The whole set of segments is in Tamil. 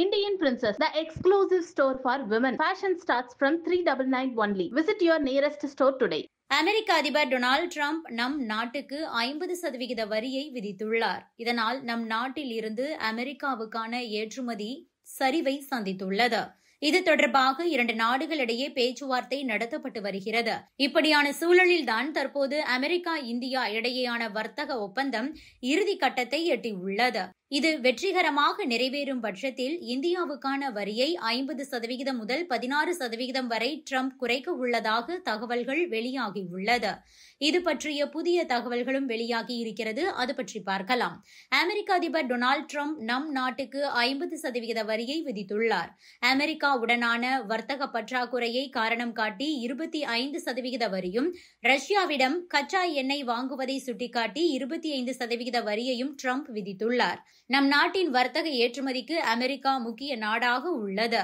Indian Princess, the exclusive store for women. Fashion starts from 399 only. Visit your nearest store today. அமெரிக்க அதிபர் டொனால்ட் ட்ரம்ப் நம் நாட்டுக்கு 50% வரியை விதித்துள்ளார். இதனால் நம் நாட்டில் இருந்து அமெரிக்காவுக்கான ஏற்றுமதி சரிவை சந்தித்துள்ளது. இது தொடர்பாக 2 நாடுகளிடையே பேச்சுவார்த்தை நடத்தப்பட்டு வருகிறது. இப்படியான சூழலில்தான் தற்போது அமெரிக்கா இந்தியா இடையேயான வர்த்தக ஒப்பந்தம் இறுதி கட்டத்தை எட்டியுள்ளது. இது வெற்றிகரமாக நிறைவேறும் பட்சத்தில் இந்தியாவுக்கான வரியை 50% முதல் 16% வரை ட்ரம்ப் குறைக்க உள்ளதாக தகவல்கள் வெளியாகியுள்ளது. இது பற்றிய புதிய தகவல்களும் வெளியாகி இருக்கிறது. அது பற்றி பார்க்கலாம். அமெரிக்க அதிபர் டொனால்ட் ட்ரம்ப் நம் நாட்டுக்கு 50% வரியை விதித்துள்ளார். அமெரிக்காவுடனான வர்த்தக பற்றாக்குறையை காரணம் காட்டி 25% வரியும், ரஷ்யாவிடம் கச்சா எண்ணெய் வாங்குவதை சுட்டிக்காட்டி 25% வரியையும் ட்ரம்ப் விதித்துள்ளார். நம் நாட்டின் வர்த்தக ஏற்றுமதிக்கு அமெரிக்கா முக்கிய நாடாக உள்ளது.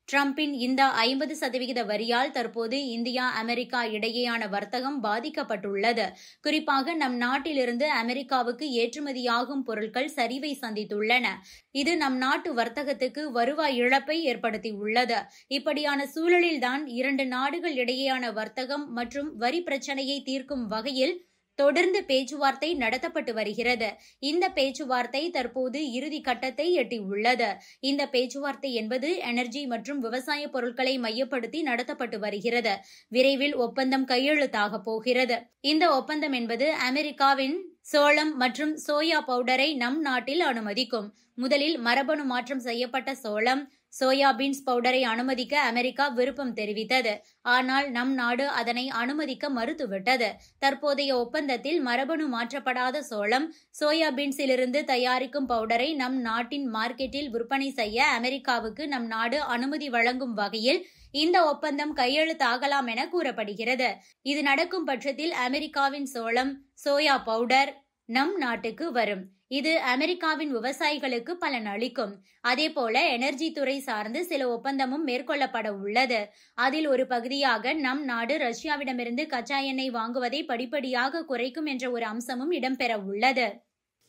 ட்ரம்பின் இந்த 50% வரியால் தற்போது இந்தியா அமெரிக்கா இடையேயான வர்த்தகம் பாதிக்கப்பட்டுள்ளது. குறிப்பாக நம் நாட்டிலிருந்து அமெரிக்காவுக்கு ஏற்றுமதியாகும் பொருட்கள் சரிவை சந்தித்துள்ளன. இது நம் நாட்டு வர்த்தகத்துக்கு வருவாய் இழப்பை ஏற்படுத்தியுள்ளது. இப்படியான சூழலில்தான் 2 நாடுகள் இடையேயான வர்த்தகம் மற்றும் வரி பிரச்சினையை தீர்க்கும் வகையில் தொடர்ந்து பேச்சுவார்த்தை நடத்தப்பட்டு வருகிறது. இந்த பேச்சுவார்த்தை தற்போது இறுதி கட்டத்தை எட்டியுள்ளது. இந்த பேச்சுவார்த்தை என்பது எனர்ஜி மற்றும் விவசாய பொருட்களை மையப்படுத்தி நடத்தப்பட்டு வருகிறது. விரைவில் ஒப்பந்தம் கையெழுத்தாக போகிறது. இந்த ஒப்பந்தம் என்பது அமெரிக்காவின் சோளம் மற்றும் சோயா பவுடரை நம் நாட்டில் அனுமதிக்கும். முதலில் மரபணு மாற்றம் செய்யப்பட்ட சோளம், சோயா பீன்ஸ் பவுடரை அனுமதிக்க அமெரிக்கா விருப்பம் தெரிவித்தது. ஆனால் நம் நாடு அதனை அனுமதிக்க மறுத்துவிட்டது. தற்போதைய ஒப்பந்தத்தில் மரபணு மாற்றப்படாத சோளம், சோயா பீன்ஸிலிருந்து தயாரிக்கும் பவுடரை நம் நாட்டின் மார்க்கெட்டில் விற்பனை செய்ய அமெரிக்காவுக்கு நம் நாடு அனுமதி வழங்கும் வகையில் இந்த ஒப்பந்தம் கையெழுத்தாகலாம் என கூறப்படுகிறது. இது நடக்கும் பட்சத்தில் அமெரிக்காவின் சோளம், சோயா பவுடர் நம் நாட்டுக்கு வரும். இது அமெரிக்காவின் விவசாயிகளுக்கு பலன் அளிக்கும். அதேபோல எனர்ஜி துறை சார்ந்து சில ஒப்பந்தமும் மேற்கொள்ளப்பட உள்ளது. அதில் ஒரு பகுதியாக நம் நாடு ரஷ்யாவிடமிருந்து கச்சா எண்ணெய் வாங்குவதை படிப்படியாக குறைக்கும் என்ற ஒரு அம்சமும் இடம்பெற உள்ளது.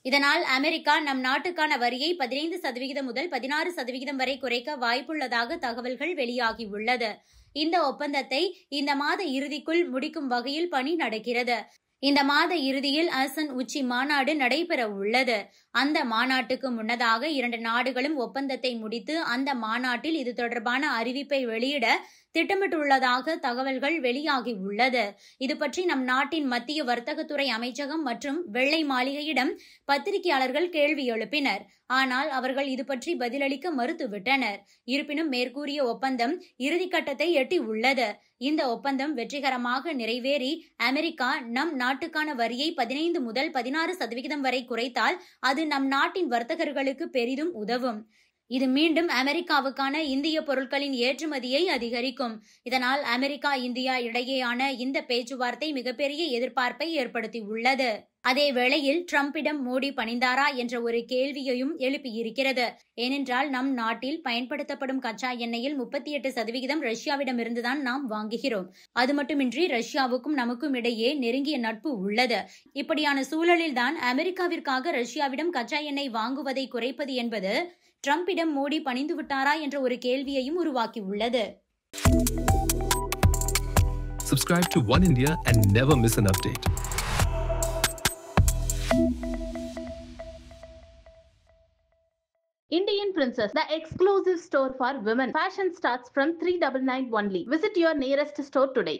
இதனால் அமெரிக்கா நம் நாட்டுக்கான வரியை 15% முதல் 16% வரை குறைக்க வாய்ப்புள்ளதாக தகவல்கள் வெளியாகியுள்ளது. இந்த ஒப்பந்தத்தை இந்த மாத இறுதிக்குள் முடிக்கும் வகையில் பணி நடக்கிறது. இந்த மாத இறுதியில் ASEAN உச்சி மாநாடு நடைபெற உள்ளது. அந்த மாநாட்டுக்கு முன்னதாக 2 நாடுகளும் ஒப்பந்தத்தை முடித்து அந்த மாநாட்டில் இது தொடர்பான அறிவிப்பை வெளியிட திட்டமிட்டுள்ளதாக தகவல்கள் வெளியாகி உள்ளது. இது பற்றி நம் நாட்டின் மத்திய வர்த்தகத்துறை அமைச்சகம் மற்றும் வெள்ளை மாளிகையிடம் பத்திரிகையாளர்கள் கேள்வி எழுப்பினர். ஆனால் அவர்கள் இது பற்றி பதிலளிக்க மறுத்துவிட்டனர். இருப்பினும் மேற்கூறிய ஒப்பந்தம் இறுதிக்கட்டத்தை எட்டி உள்ளது. இந்த ஒப்பந்தம் வெற்றிகரமாக நிறைவேறி அமெரிக்கா நம் நாட்டுக்கான வரியை 15 முதல் 16% வரை குறைத்தால் அது நம் நாட்டின் வர்த்தகர்களுக்கு பெரிதும் உதவும். இது மீண்டும் அமெரிக்காவுக்கான இந்திய பொருட்களின் ஏற்றுமதியை அதிகரிக்கும். இதனால் அமெரிக்கா இந்தியா இடையேயான இந்த பேச்சுவார்த்தை மிகப்பெரிய எதிர்பார்ப்பை ஏற்படுத்தியுள்ளது. அதே வேளையில் ட்ரம்பிடம் மோடி பணிந்தாரா என்ற ஒரு கேள்வியையும் எழுப்பியிருக்கிறது. ஏனென்றால் நம் நாட்டில் பயன்படுத்தப்படும் கச்சா எண்ணெயில் 38% ரஷ்யாவிடமிருந்துதான் நாம் வாங்குகிறோம். அது மட்டுமின்றி ரஷ்யாவுக்கும் நமக்கும் இடையே நெருங்கிய நட்பு உள்ளது. இப்படியான சூழலில்தான் அமெரிக்காவிற்காக ரஷ்யாவிடம் கச்சா எண்ணெய் வாங்குவதை குறைப்பது என்பது ட்ரம்பிடம் மோடி பணிந்து விட்டாரா என்ற ஒரு கேள்வியையும் உருவாக்கியுள்ளது. Subscribe to One India and never miss an update. Indian Princess, the exclusive store for women. Fashion starts from 399 only. Visit your nearest store today.